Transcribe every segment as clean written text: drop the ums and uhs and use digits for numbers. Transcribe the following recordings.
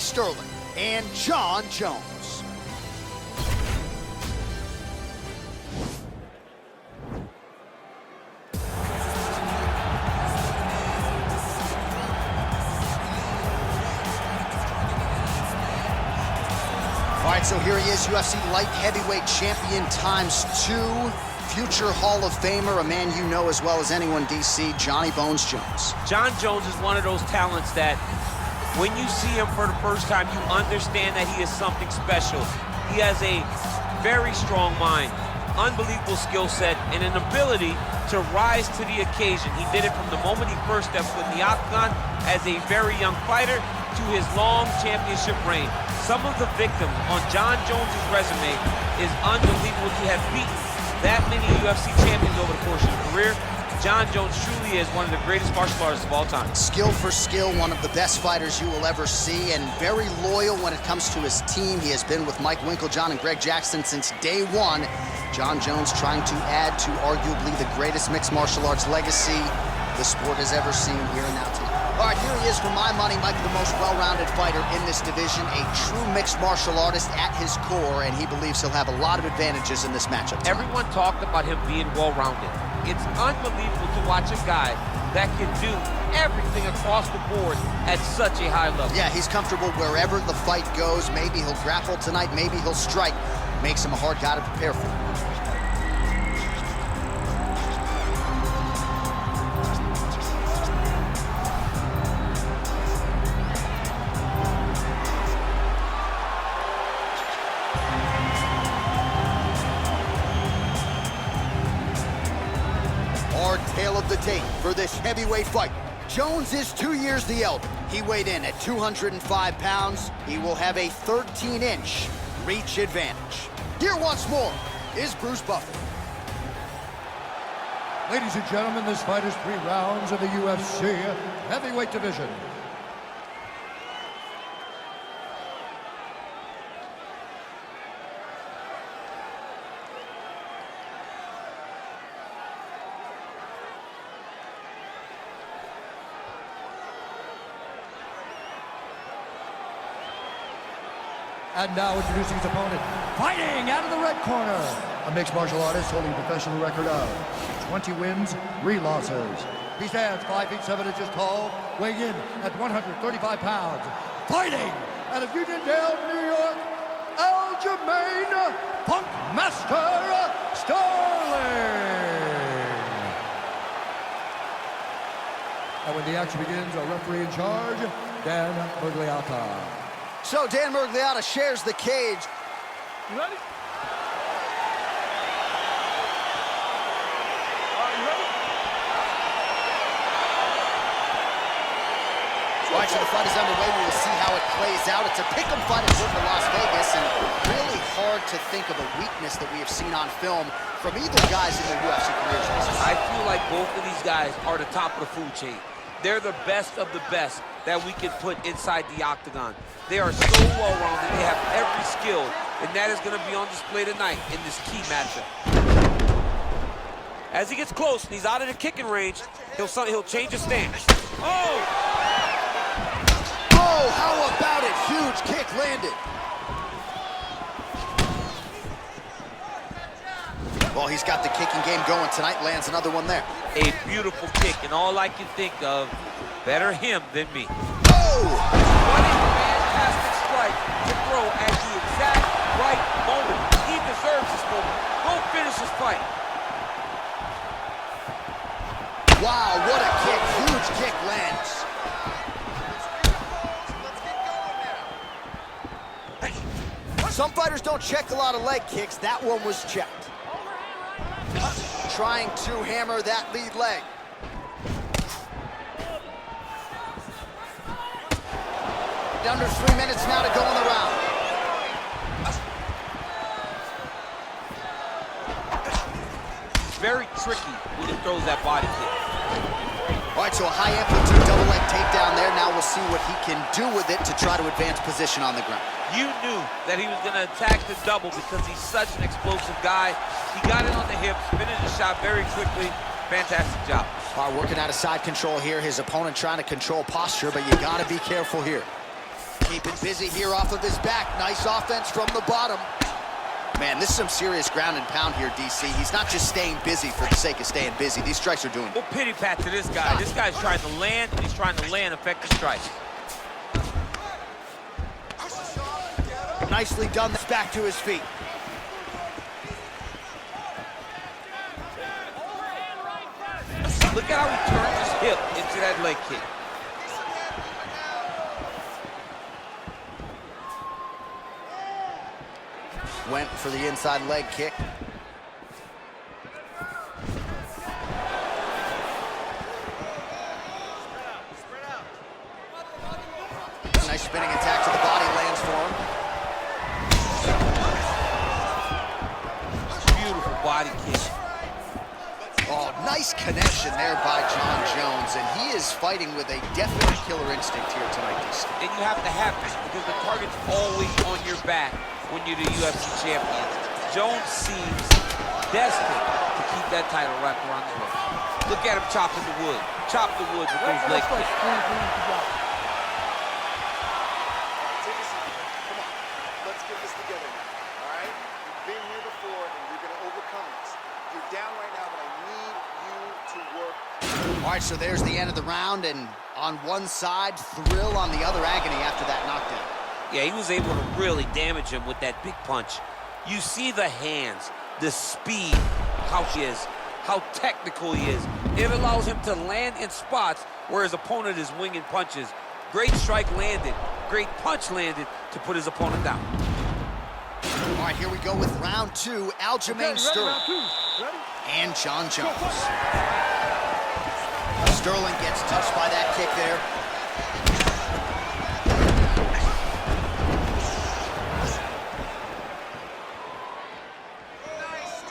Sterling and Jon Jones. All right, so here he is, UFC light heavyweight champion ×2, future Hall of Famer, a man you know as well as anyone, DC, Johnny Bones Jones. Jon Jones is one of those talents that when you see him for the first time, you understand that he is something special. He has a very strong mind, unbelievable skill set, and an ability to rise to the occasion. He did it from the moment he first stepped foot in the octagon as a very young fighter to his long championship reign. Some of the victims on Jon Jones' resume is unbelievable. He has beaten that many UFC champions over the course of his career. Jon Jones truly is one of the greatest martial artists of all time. Skill for skill, one of the best fighters you will ever see, and very loyal when it comes to his team. He has been with Mike Winkeljohn and Greg Jackson since day one. Jon Jones trying to add to arguably the greatest mixed martial arts legacy the sport has ever seen here and now tonight. All right, here he is, for my money, Mike, the most well-rounded fighter in this division, a true mixed martial artist at his core, and he believes he'll have a lot of advantages in this matchup tonight. Everyone talked about him being well-rounded. It's unbelievable to watch a guy that can do everything across the board at such a high level. Yeah, he's comfortable wherever the fight goes. Maybe he'll grapple tonight, maybe he'll strike. Makes him a hard guy to prepare for. Tale of the tape for this heavyweight fight. Jones is 2 years the elder. He weighed in at 205 pounds. He will have a 13-inch reach advantage. Here once more is Bruce Buffer. Ladies and gentlemen, this fight is 3 rounds in the UFC heavyweight division. And now introducing his opponent, fighting out of the red corner, a mixed martial artist holding a professional record of 20 wins, 3 losses. He stands 5 feet 7 inches tall, weighing in at 135 pounds. Fighting out of Uniondale, New York, Aljamain Funkmaster Sterling. And when the action begins, our referee in charge, Dan Murgliata. So Dan Murgliata shares the cage. You ready? You ready? All right, so the fight is underway. We will see how it plays out. It's a pick'em fight at Las Vegas, and really hard to think of a weakness that we have seen on film from either guys in their UFC careers. I feel like both of these guys are the top of the food chain. They're the best of the best that we can put inside the octagon. They are so well-rounded, they have every skill, and that is going to be on display tonight in this key matchup. As he gets close and he's out of the kicking range, he'll change his stance. Oh! Oh, how about it? Huge kick landed. Well, he's got the kicking game going tonight, lands another one there. A beautiful kick, and all I can think of, better him than me. Oh! What a fantastic strike to throw at the exact right moment. He deserves this moment. Go finish his fight. Wow, what a kick. Huge kick lands. Some fighters don't check a lot of leg kicks. That one was checked. Trying to hammer that lead leg. Under 3 minutes now to go in the round. It's very tricky when he throws that body kick. All right, so a high amplitude double leg takedown there. Now we'll see what he can do with it to try to advance position on the ground. You knew that he was going to attack the double because he's such an explosive guy. He got it on the hips, finished the shot very quickly. Fantastic job. All right, working out of side control here. His opponent trying to control posture, but you got to be careful here. Keeping busy here off of his back. Nice offense from the bottom. Man, this is some serious ground and pound here, DC. He's not just staying busy for the sake of staying busy. These strikes are doing. Well, pity pat to this guy. This guy's trying to land, and he's trying to land effective strikes. Nicely done. That's back to his feet. Look at how he turns his hip into that leg kick. Went for the inside leg kick. Nice spinning attack to the body, lands for him. Beautiful body kick. Oh, nice connection there by John Jones, and he is fighting with a definite killer instinct here tonight, DC. And you have to have this because the target's always on your back when you're the UFC champion. Jones seems desperate to keep that title wrapped around his waist. Look at him chopping the wood. Chop the wood with those leg kicks. Come on, let's get this together now, all right? You've been here before, and you're going to overcome this. You're down right now, but I need you to work. All right, so there's the end of the round, and on one side, thrill, on the other, agony after that knockdown. Yeah, he was able to really damage him with that big punch. You see the hands, the speed, how he is, how technical he is. It allows him to land in spots where his opponent is winging punches. Great strike landed, great punch landed to put his opponent down. All right, here we go with round two. Aljamain Sterling and John Jones. Sterling gets touched by that kick there.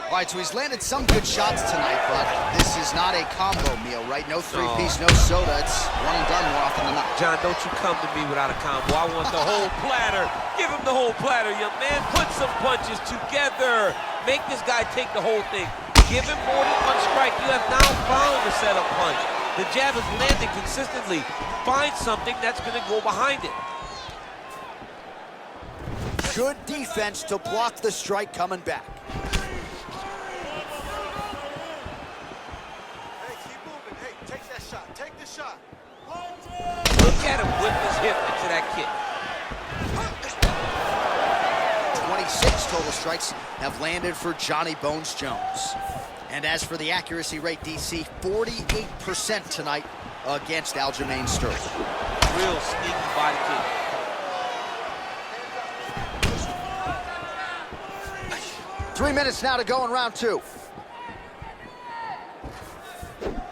All right, so he's landed some good shots tonight, but this is not a combo meal, right? No three-piece, no soda. It's one and done more often than not. John, don't you come to me without a combo. I want the whole platter. Give him the whole platter, young man. Put some punches together. Make this guy take the whole thing. Give him more than one strike. You have now found a setup punch. The jab is landing consistently. Find something that's going to go behind it. Good defense to block the strike coming back. Take the shot. Look at him whip his hip into that kick. 26 total strikes have landed for Johnny Bones Jones. And as for the accuracy rate, DC, 48% tonight against Aljamain Sterling. Real sneaky body kick. Three minutes now to go in round two.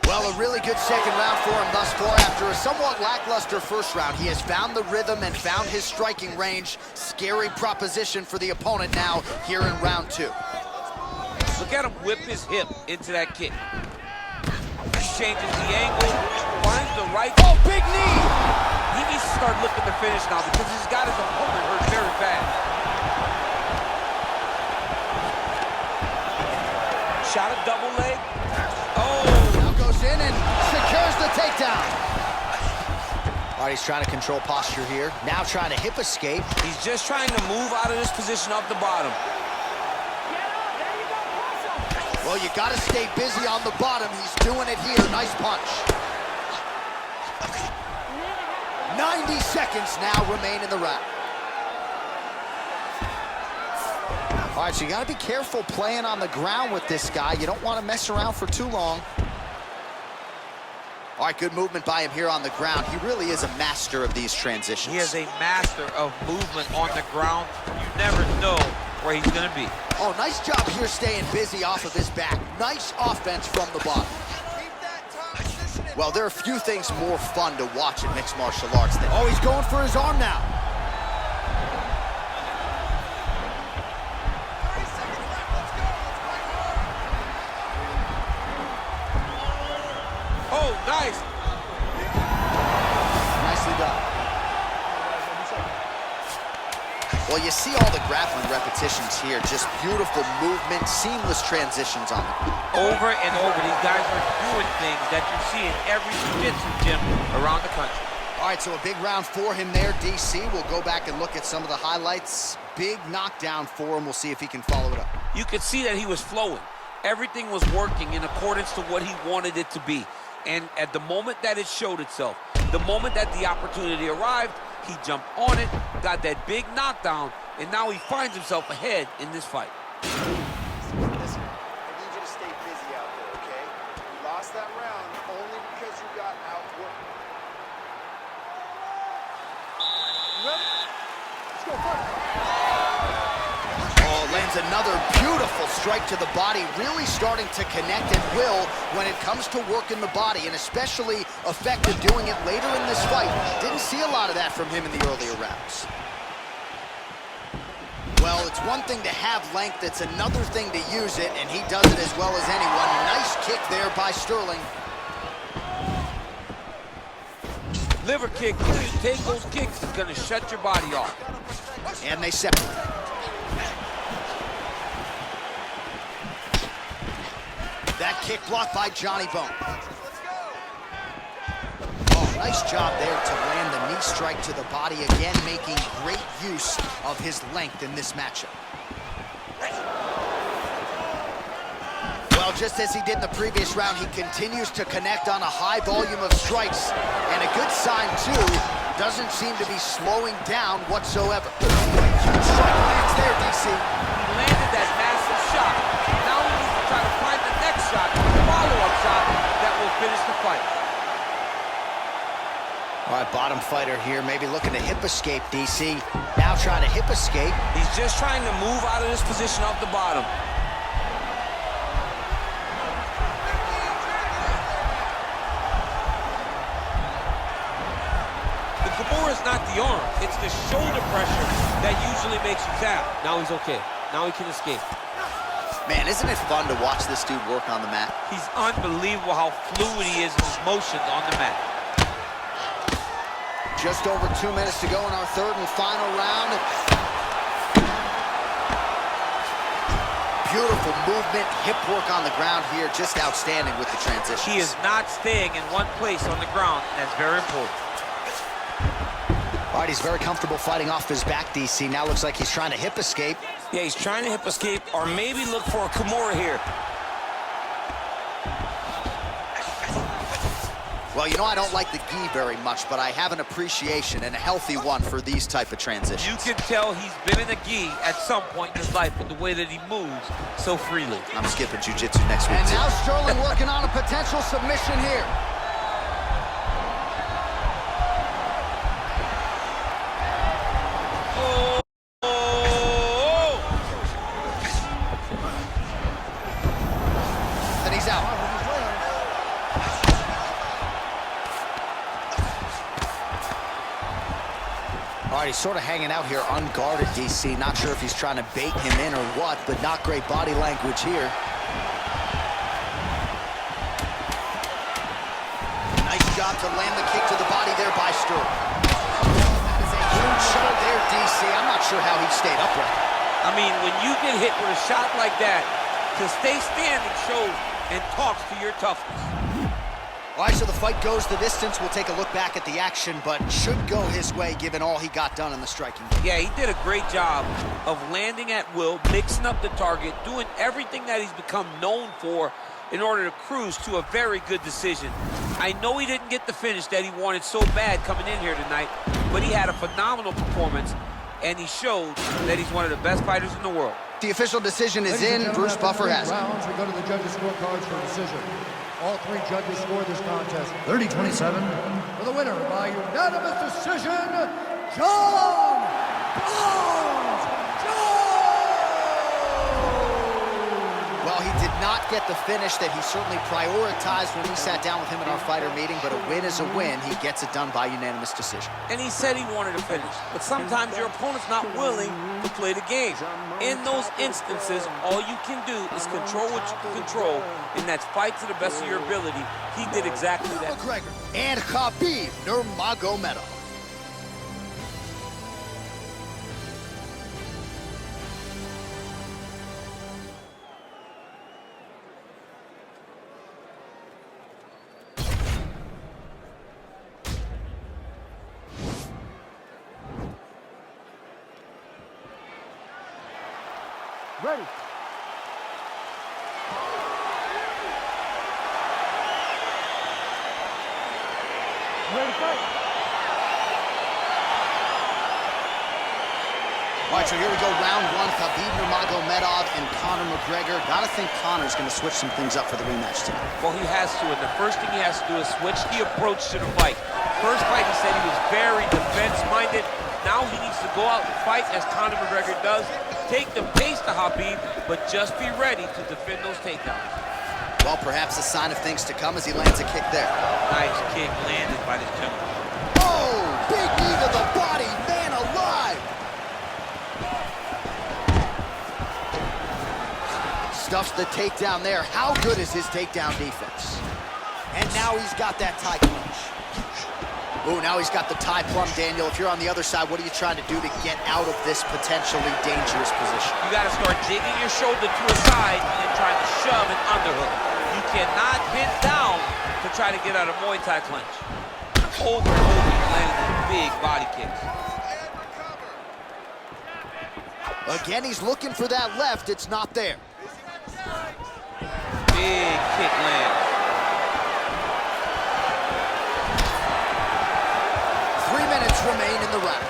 Well, a really good second round for him thus far. After a somewhat lackluster first round, he has found the rhythm and found his striking range. Scary proposition for the opponent now here in round two. Look at him whip his hip into that kick. Changes the angle, finds the right. Oh, big knee! He needs to start looking to finish now because he's got his opponent hurt very bad. Shot a double leg. Oh! In and secures the takedown. All right, he's trying to control posture here. Now trying to hip escape. He's just trying to move out of this position off the bottom. Well, you got to stay busy on the bottom. He's doing it here. Nice punch. 90 seconds now remain in the round. All right, so you got to be careful playing on the ground with this guy. You don't want to mess around for too long. All right, good movement by him here on the ground. He really is a master of these transitions. He is a master of movement on the ground. You never know where he's going to be. Oh, nice job here staying busy off of his back. Nice offense from the bottom. Well, there are few things more fun to watch in mixed martial arts than... Oh, he's going for his arm now. Oh, nice. Nicely done. Well, you see all the grappling repetitions here. Just beautiful movement, seamless transitions on the ground. Over and over, these guys are doing things that you see in every jiu-jitsu gym around the country. All right, so a big round for him there, DC. We'll go back and look at some of the highlights. Big knockdown for him. We'll see if he can follow it up. You could see that he was flowing. Everything was working in accordance to what he wanted it to be. And at the moment that it showed itself, the moment that the opportunity arrived, he jumped on it, got that big knockdown, and now he finds himself ahead in this fight. Listen, I need you to stay busy out there, okay? You lost that round only because you got outworked. You ready? Let's go first. Oh, lands another beautiful strike to the body, really starting to connect at will when it comes to working the body, and especially effective doing it later in this fight. Didn't see a lot of that from him in the earlier rounds. Well, it's one thing to have length, it's another thing to use it, and he does it as well as anyone. Nice kick there by Sterling. Liver kick, if you take those kicks, it's gonna shut your body off. And they separate. That kick blocked by Johnny Bone. Oh, nice job there to land the knee strike to the body, again making great use of his length in this matchup. Well, just as he did in the previous round, he continues to connect on a high volume of strikes. And a good sign, too, doesn't seem to be slowing down whatsoever. Huge strike lands there, DC. He landed that massive shot. Now he needs to try to find the next shot, follow-up shot, that will finish the fight. All right, bottom fighter here, maybe looking to hip escape, DC. Now trying to hip escape. He's just trying to move out of this position off the bottom. Kimura is not the arm, it's the shoulder pressure that usually makes you tap. Now he's okay. Now he can escape. Man, isn't it fun to watch this dude work on the mat? He's unbelievable how fluid he is in his motions on the mat. Just over 2 minutes to go in our third and final round. Beautiful movement, hip work on the ground here, just outstanding with the transitions. He is not staying in one place on the ground, and that's very important. All right, he's very comfortable fighting off his back, DC. Now looks like he's trying to hip escape. Yeah, he's trying to hip escape or maybe look for a Kimura here. Well, you know, I don't like the gi very much, but I have an appreciation and a healthy one for these type of transitions. You can tell he's been in a gi at some point in his life with the way that he moves so freely. I'm skipping jiu-jitsu next week, And too. now Sterling working on a potential submission here. And he's out. All right, he's sort of hanging out here unguarded, DC. Not sure if he's trying to bait him in or what, but not great body language here. Nice job to land the kick to the body there by Sterling. That is a huge shot there, DC. I'm not sure how he stayed upright. I mean, when you get hit with a shot like that, to stay standing shows and talks to your toughness. All right, so the fight goes the distance. We'll take a look back at the action, but should go his way given all he got done in the striking game. Yeah, he did a great job of landing at will, mixing up the target, doing everything that he's become known for in order to cruise to a very good decision. I know he didn't get the finish that he wanted so bad coming in here tonight, but he had a phenomenal performance, and he showed that he's one of the best fighters in the world. The official decision is Ladies and in. gentlemen, Bruce after Buffer 3 has it. rounds, we go to the judges' scorecards for decision. All 3 judges scored this contest 30-27. For the winner by unanimous decision, John Bones Jones! Well, he did not get the finish that he certainly prioritized when we sat down with him in our fighter meeting, but a win is a win. He gets it done by unanimous decision. And he said he wanted to finish, but sometimes your opponent's not willing to play the game. In those instances, all you can do is control what you can control, and that's fight to the best of your ability. He did exactly that. McGregor and Khabib Nurmagomedov. Ready. Ready, fight. All right, so here we go, round one. Khabib Nurmagomedov and Conor McGregor. Gotta think Conor's gonna switch some things up for the rematch tonight. Well, he has to, and the first thing he has to do is switch the approach to the fight. First fight, he said he was very defense-minded. Now he needs to go out and fight as Conor McGregor does. Take the pace to Khabib, but just be ready to defend those takedowns. Well, perhaps a sign of things to come as he lands a kick there. Nice kick landed by this gentleman. Oh, big knee to the body, man alive! Stuffs the takedown there. How good is his takedown defense? And now he's got that tie clinch. Ooh, now he's got the tie plum, Daniel. If you're on the other side, what are you trying to do to get out of this potentially dangerous position? You got to start digging your shoulder to a side and then trying to shove an underhook. You cannot bend down to try to get out of Muay Thai clinch. Over and over, he's landing these big body kicks. Again, he's looking for that left. It's not there. Big kick lands. 3 minutes remain in the round.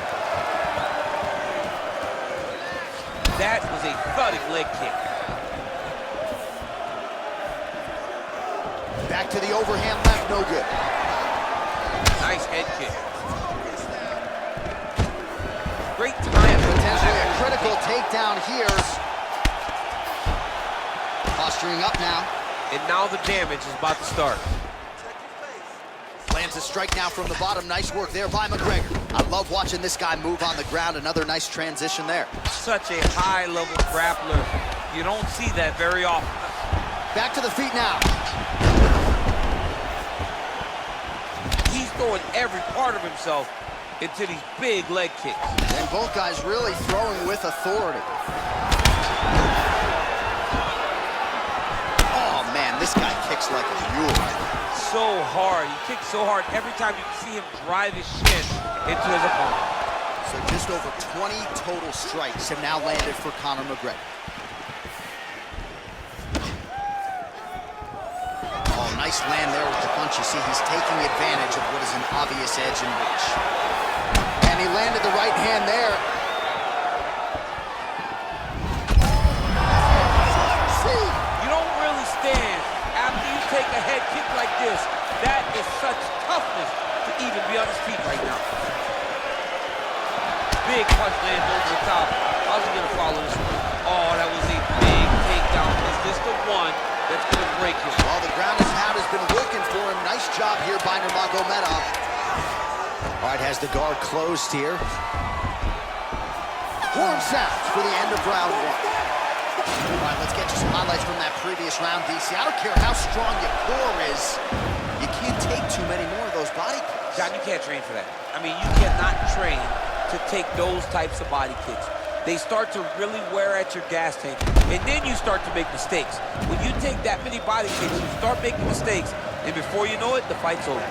That was a thudding leg kick. Back to the overhand left, no good. Nice head kick. Great time. Potentially a critical takedown here. Posturing up now. And now the damage is about to start. Lands a strike now from the bottom. Nice work there by McGregor. I love watching this guy move on the ground. Another nice transition there. Such a high-level grappler. You don't see that very often. Back to the feet now. He's throwing every part of himself into these big leg kicks. And both guys really throwing with authority. Oh, man, this guy kicks like a mule. So hard. He kicks so hard. Every time you can see him drive his shin into his opponent. So just over 20 total strikes have now landed for Conor McGregor. Oh, nice land there with the punch. You see, he's taking advantage of what is an obvious edge in reach. And he landed the right hand there. You don't really stand after you take a head kick like this. That is such toughness to even be on his feet right now. Big punch lands over the top. How's he gonna follow this one? Oh, that was a big takedown. Is this the one that's gonna break him? Well, the ground his hat has been working for him. Nice job here by Nurmagomedov. All right, has the guard closed here. Horn sounds for the end of round one. All right, let's get you some highlights from that previous round, DC. I don't care how strong your core is. You can't take too many more of those body kicks. John, you can't train for that. I mean, you cannot train to take those types of body kicks. They start to really wear at your gas tank, and then you start to make mistakes. When you take that many body kicks, you start making mistakes, and before you know it, the fight's over.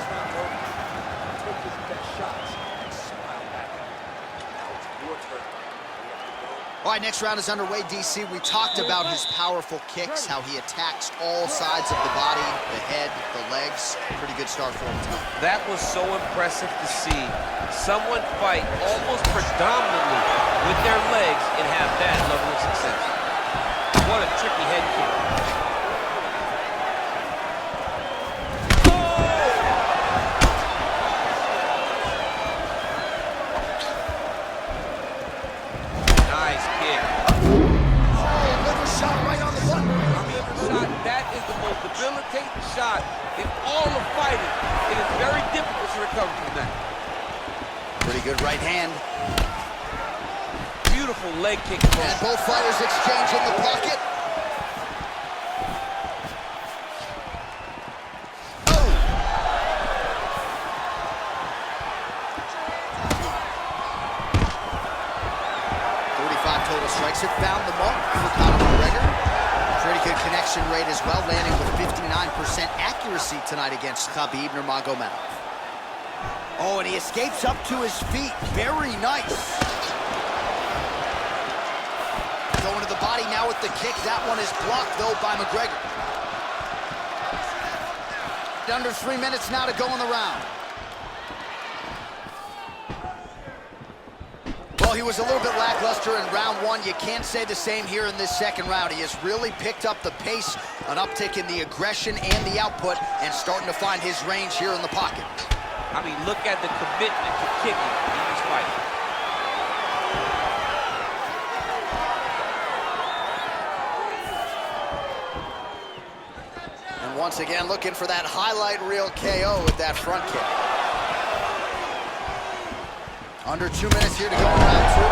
All right, next round is underway, DC. We talked about his powerful kicks, how he attacks all sides of the body, the head, the legs. Pretty good start for him tonight. That was so impressive to see. Someone fight almost predominantly with their legs and have that level of success. What a tricky head kick. Nice kick. Oh, liver shot right on the button. That is the most debilitating shot in all of fighting. It is very difficult to recover from that. Pretty good right hand. Beautiful leg kick. And both fighters exchange in the pocket. Oh! 35 total strikes have found the mark for Conor McGregor. Pretty good connection rate as well, landing with 59% accuracy tonight against Khabib Nurmagomedov. Oh, and he escapes up to his feet. Very nice. Going to the body now with the kick. That one is blocked, though, by McGregor. Under 3 minutes now to go in the round. Well, he was a little bit lackluster in round one. You can't say the same here in this second round. He has really picked up the pace, an uptick in the aggression and the output, and starting to find his range here in the pocket. I mean, look at the commitment to kicking in this fight. And once again, looking for that highlight reel KO with that front kick. Under 2 minutes here to go in round two.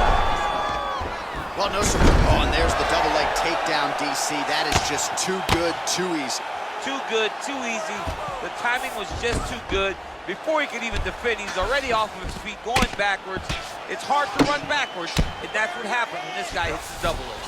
Well, no support. Oh, and there's the double leg takedown, DC. That is just too good, too easy. Too good, too easy. The timing was just too good. Before he could even defend, he's already off of his feet, going backwards. It's hard to run backwards, and that's what happens when this guy hits the double leg.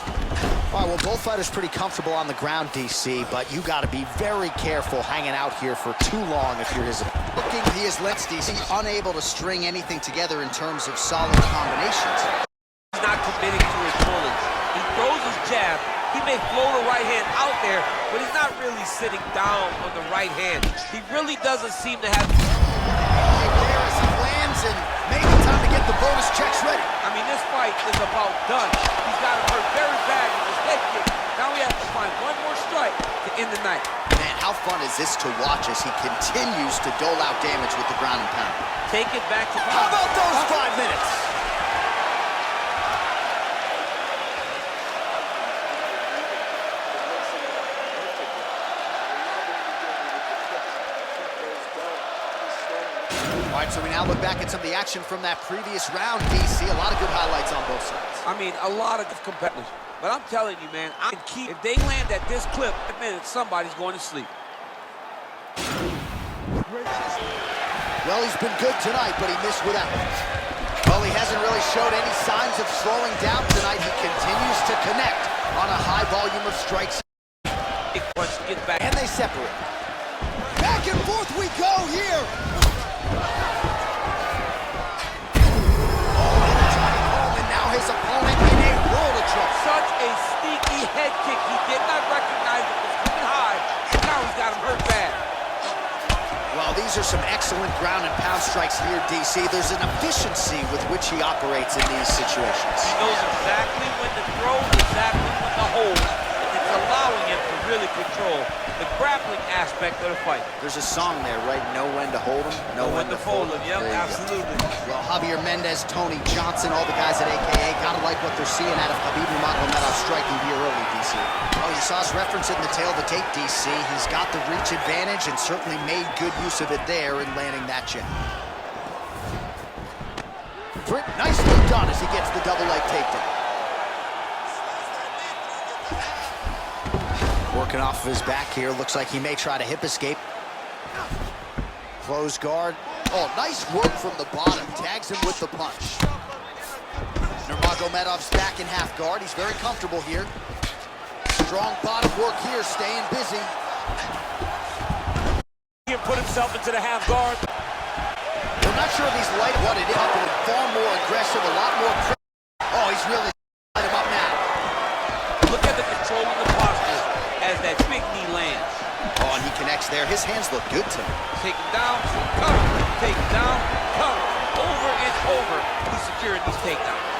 All right, well, both fighters pretty comfortable on the ground, DC, but you got to be very careful hanging out here for too long if you're his opponent. Looking, he is lets DC unable to string anything together in terms of solid combinations. He's not committing to his bullets. He throws his jab. He may float a right hand out there, but he's not really sitting down on the right hand. He really doesn't seem to have... There as he lands, and maybe time to get the bonus checks ready. I mean, this fight is about done. He's got him hurt very bad with his head kick. Now we have to find one more strike to end the night. Man, how fun is this to watch as he continues to dole out damage with the ground and pound? Take it back to... How about those 5 minutes? All right, so we now look back at some of the action from that previous round, DC. A lot of good highlights on both sides. I mean, a lot of competitors. But I'm telling you, man, if they land at this clip, a minute, somebody's going to sleep. Well, he's been good tonight, but he missed with that one. Well, he hasn't really showed any signs of slowing down tonight. He continues to connect on a high volume of strikes. Big punch, get back. And they separate. Back and forth we go here. And now his opponent in a world of trouble. Such a sneaky head kick. He did not recognize it was coming high. Now he's got him hurt bad. Well, these are some excellent ground and pound strikes here, DC. There's an efficiency with which he operates in these situations. He knows exactly when to throw, exactly when to hold. And it's allowing him to really control the grappling aspect of the fight. There's a song there, right? Know when to hold him, know when to fold him. Yep, absolutely. Well, Javier Mendez, Tony Johnson, all the guys at AKA, gotta like what they're seeing out of Khabib Nurmagomedov striking here early, DC. Oh, you saw us reference it in the tail of the tape, DC. He's got the reach advantage and certainly made good use of it there in landing that jab. Nicely done as he gets the double leg takedown. Working off of his back here. Looks like he may try to hip escape. Close guard. Oh, nice work from the bottom. Tags him with the punch. Nurmagomedov's back in half guard. He's very comfortable here. Strong bottom work here, staying busy. He put himself into the half guard. We're not sure if he's light what it is, but far more aggressive, a lot more. Oh, he's really light him up now. Look at the control of the posture as that big knee lands. Oh, and he connects there. His hands look good to me. Take him down, cover. Take him down, cover. Over and over, he's securing these takedowns.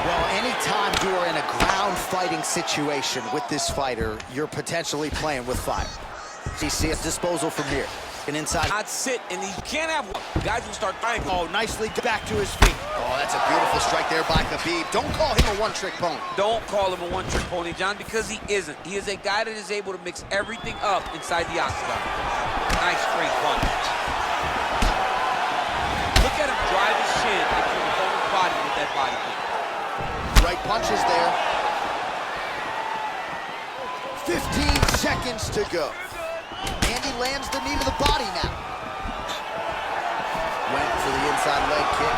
Well, anytime you are in a ground fighting situation with this fighter, you're potentially playing with fire. You see at disposal from here. And inside. I'd sit, and you can't have guys who start fighting. Oh, nicely back to his feet. Oh, that's a beautiful strike there by Khabib. Don't call him a one-trick pony. Don't call him a one-trick pony, John, because he isn't. He is a guy that is able to mix everything up inside the octagon. Nice straight punch. Look at him drive his shin into the opponent's body with that body kick. Right punches there. 15 seconds to go. And he lands the knee to the body now. Went for the inside leg kick.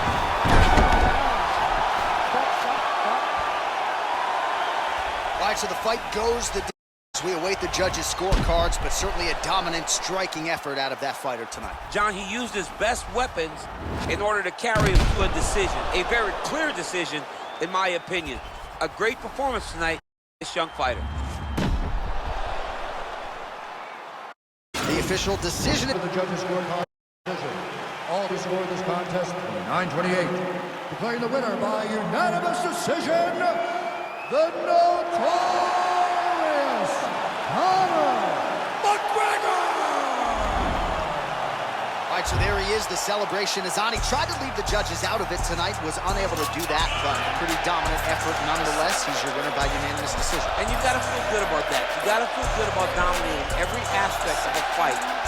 All right, so the fight goes the distance. We await the judges' scorecards, but certainly a dominant striking effort out of that fighter tonight. John, he used his best weapons in order to carry him to a decision. A very clear decision, in my opinion. A great performance tonight. this young fighter. The official decision. The judges scored decision. All who scored this contest, 928. Declaring the winner by unanimous decision, the notorious Conor McGregor! All right, so there he is. The celebration is on. He tried to leave the judges out of it tonight, was unable to do that, but pretty dominant effort nonetheless. He's your winner by unanimous decision. And you gotta feel good about that. You gotta feel good about dominating every aspect of a fight.